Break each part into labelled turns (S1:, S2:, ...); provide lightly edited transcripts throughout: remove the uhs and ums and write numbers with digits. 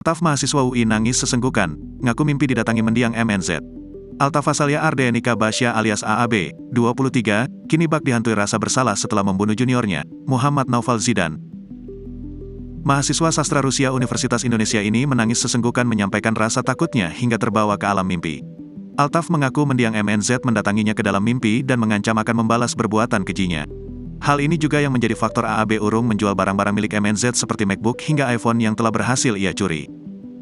S1: Altaf mahasiswa UI nangis sesenggukan, ngaku mimpi didatangi mendiang MNZ. Altaf Asalia Ardeanika Basya alias AAB, 23, kini bak dihantui rasa bersalah setelah membunuh juniornya, Muhammad Naufal Zidan. Mahasiswa sastra Rusia Universitas Indonesia ini menangis sesenggukan menyampaikan rasa takutnya hingga terbawa ke alam mimpi. Altaf mengaku mendiang MNZ mendatanginya ke dalam mimpi dan mengancam akan membalas perbuatan kejinya. Hal ini juga yang menjadi faktor AAB urung menjual barang-barang milik MNZ seperti MacBook hingga iPhone yang telah berhasil ia curi.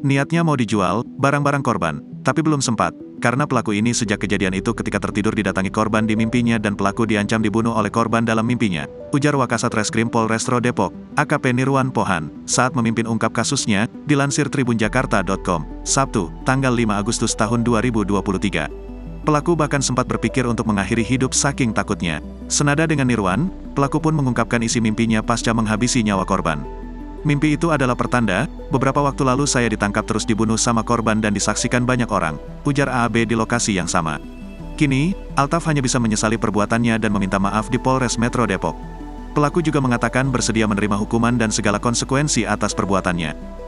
S1: Niatnya mau dijual, barang-barang korban, tapi belum sempat, karena pelaku ini sejak kejadian itu ketika tertidur didatangi korban di mimpinya dan pelaku diancam dibunuh oleh korban dalam mimpinya, ujar Wakasat Reskrim Polrestro Depok, AKP Nirwan Pohan, saat memimpin ungkap kasusnya, dilansir tribunjakarta.com, Sabtu, tanggal 5 Agustus tahun 2023. Pelaku bahkan sempat berpikir untuk mengakhiri hidup saking takutnya. Senada dengan Nirwan, pelaku pun mengungkapkan isi mimpinya pasca menghabisi nyawa korban. Mimpi itu adalah pertanda, beberapa waktu lalu saya ditangkap terus dibunuh sama korban dan disaksikan banyak orang, ujar AAB di lokasi yang sama. Kini, Altaf hanya bisa menyesali perbuatannya dan meminta maaf di Polres Metro Depok. Pelaku juga mengatakan bersedia menerima hukuman dan segala konsekuensi atas perbuatannya.